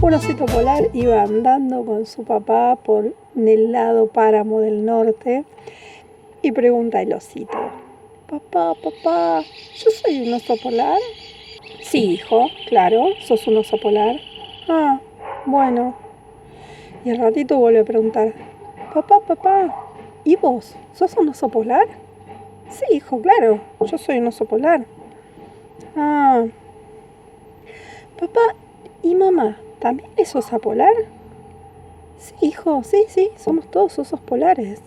Un osito polar iba andando con su papá por el lado páramo del norte y pregunta el osito: papá, papá, ¿yo soy un oso polar? Sí, hijo, claro, sos un oso polar. Ah, bueno. Y al ratito vuelve a preguntar: papá, papá, ¿y vos? ¿Sos un oso polar? Sí, hijo, claro, yo soy un oso polar. Ah. Papá, ¿y mamá también es osa polar? Sí, hijo, sí, somos todos osos polares.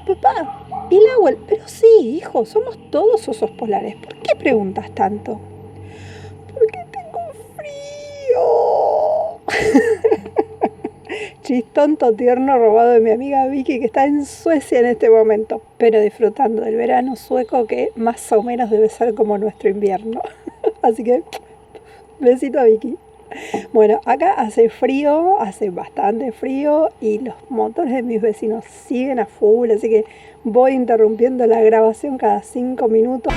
Papá, ¿y la abuela? Pero sí, hijo, somos todos osos polares. ¿Por qué preguntas tanto? Porque tengo frío. Chistonto tierno robado de mi amiga Vicky, que está en Suecia en este momento, pero disfrutando del verano sueco, que más o menos debe ser como nuestro invierno. Así que, besito a Vicky. Bueno, acá hace frío, hace bastante frío y los motores de mis vecinos siguen a full, así que voy interrumpiendo la grabación cada 5 minutos.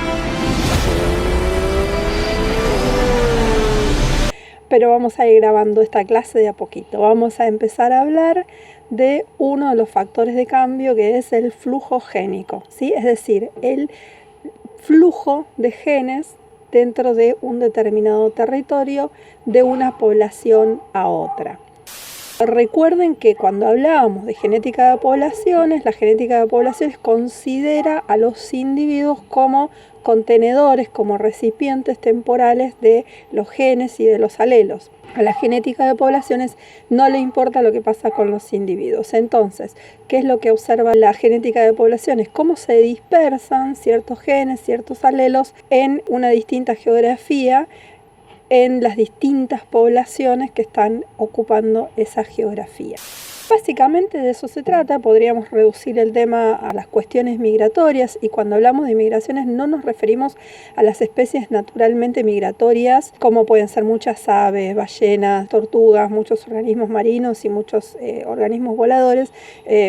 Pero vamos a ir grabando esta clase de a poquito. Vamos a empezar a hablar de uno de los factores de cambio, que es el flujo génico, ¿sí? Es decir, el flujo de genes dentro de un determinado territorio de una población a otra. Recuerden que cuando hablábamos de genética de poblaciones, la genética de poblaciones considera a los individuos como contenedores, como recipientes temporales de los genes y de los alelos. A la genética de poblaciones no le importa lo que pasa con los individuos. Entonces, ¿qué es lo que observa la genética de poblaciones? Cómo se dispersan ciertos genes, ciertos alelos en una distinta geografía, en las distintas poblaciones que están ocupando esa geografía. Básicamente de eso se trata. Podríamos reducir el tema a las cuestiones migratorias, y cuando hablamos de migraciones no nos referimos a las especies naturalmente migratorias, como pueden ser muchas aves, ballenas, tortugas, muchos organismos marinos y muchos organismos voladores,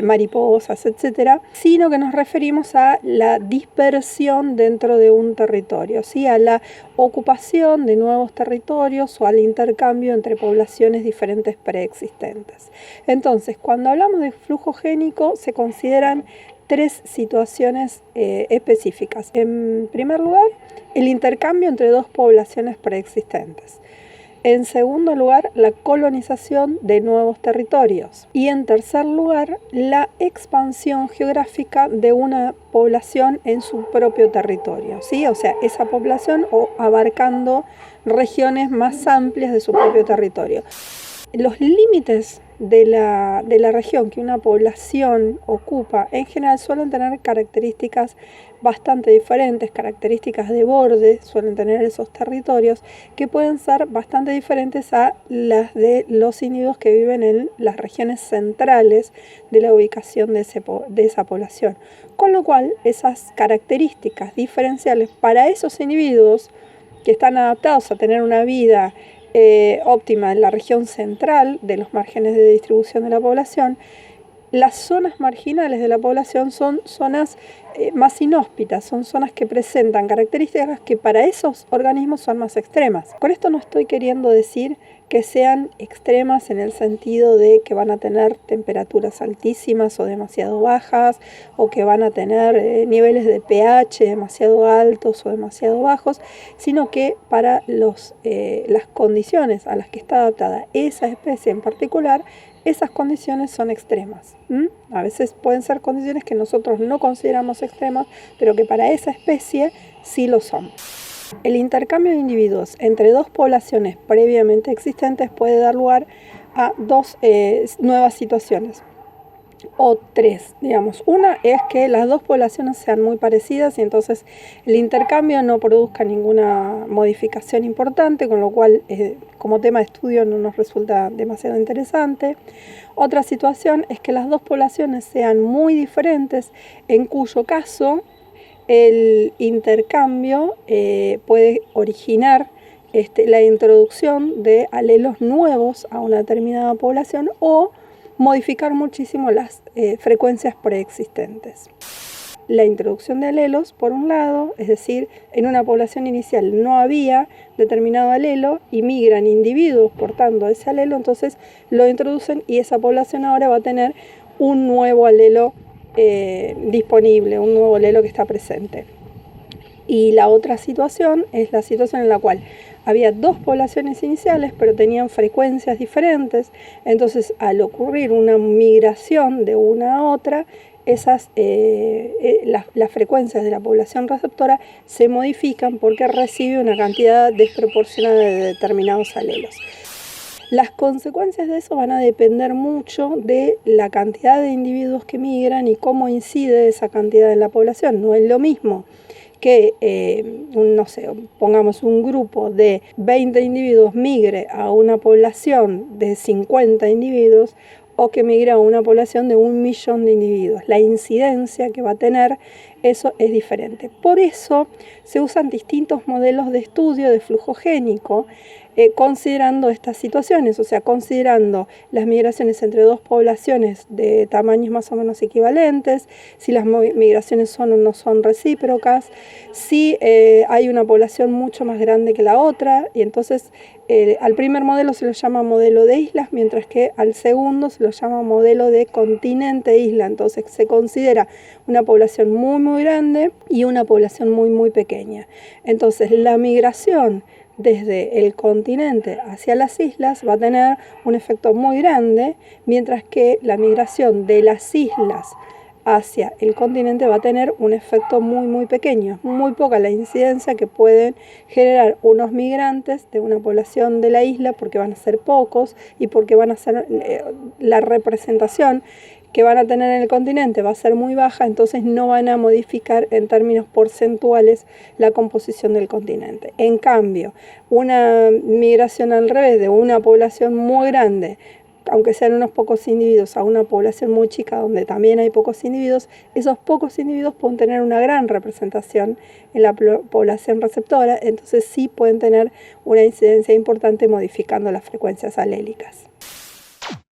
mariposas, etcétera, sino que nos referimos a la dispersión dentro de un territorio, ¿sí? A la ocupación de nuevos territorios o al intercambio entre poblaciones diferentes preexistentes. Entonces, cuando hablamos de flujo génico se consideran tres situaciones específicas. En primer lugar, el intercambio entre dos poblaciones preexistentes. En segundo lugar, la colonización de nuevos territorios. Y en tercer lugar, la expansión geográfica de una población en su propio territorio, ¿sí? O sea, esa población abarcando regiones más amplias de su propio territorio. Los límites de la región que una población ocupa en general suelen tener características bastante diferentes, características de borde suelen tener esos territorios que pueden ser bastante diferentes a las de los individuos que viven en las regiones centrales de la ubicación de esa población. Con lo cual, esas características diferenciales para esos individuos que están adaptados a tener una vida óptima en la región central de los márgenes de distribución de la población, las zonas marginales de la población son zonas más inhóspitas, son zonas que presentan características que para esos organismos son más extremas. Con esto no estoy queriendo decir que sean extremas en el sentido de que van a tener temperaturas altísimas o demasiado bajas, o que van a tener niveles de pH demasiado altos o demasiado bajos, sino que para las condiciones a las que está adaptada esa especie en particular, esas condiciones son extremas. A veces pueden ser condiciones que nosotros no consideramos extremas, pero que para esa especie sí lo son. El intercambio de individuos entre dos poblaciones previamente existentes puede dar lugar a dos nuevas situaciones, o tres, digamos. Una es que las dos poblaciones sean muy parecidas y entonces el intercambio no produzca ninguna modificación importante, con lo cual como tema de estudio no nos resulta demasiado interesante. Otra situación es que las dos poblaciones sean muy diferentes, en cuyo caso el intercambio puede originar la introducción de alelos nuevos a una determinada población o modificar muchísimo las frecuencias preexistentes. la introducción de alelos, por un lado, es decir, en una población inicial no había determinado alelo y migran individuos portando ese alelo, entonces lo introducen y esa población ahora va a tener un nuevo alelo disponible, un nuevo alelo que está presente. Y la otra situación es la situación en la cual había dos poblaciones iniciales, pero tenían frecuencias diferentes, entonces al ocurrir una migración de una a otra, las frecuencias de la población receptora se modifican porque recibe una cantidad desproporcionada de determinados alelos. Las consecuencias de eso van a depender mucho de la cantidad de individuos que migran y cómo incide esa cantidad en la población. No es lo mismo que, no sé, pongamos un grupo de 20 individuos migre a una población de 50 individuos o que migre a una población de 1 millón de individuos. La incidencia que va a tener eso es diferente. Por eso se usan distintos modelos de estudio de flujo génico considerando estas situaciones, o sea, considerando las migraciones entre dos poblaciones de tamaños más o menos equivalentes, si las migraciones son o no son recíprocas, si hay una población mucho más grande que la otra, y entonces al primer modelo se lo llama modelo de islas, mientras que al segundo se lo llama modelo de continente-isla. Entonces se considera una población muy muy grande y una población muy muy pequeña. Entonces la migración desde el continente hacia las islas va a tener un efecto muy grande, mientras que la migración de las islas hacia el continente va a tener un efecto muy muy pequeño, muy poca la incidencia que pueden generar unos migrantes de una población de la isla, porque van a ser pocos y porque van a ser la representación que van a tener en el continente va a ser muy baja, entonces no van a modificar en términos porcentuales la composición del continente. En cambio, una migración al revés de una población muy grande, aunque sean unos pocos individuos, a una población muy chica donde también hay pocos individuos, esos pocos individuos pueden tener una gran representación en la población receptora, entonces sí pueden tener una incidencia importante modificando las frecuencias alélicas.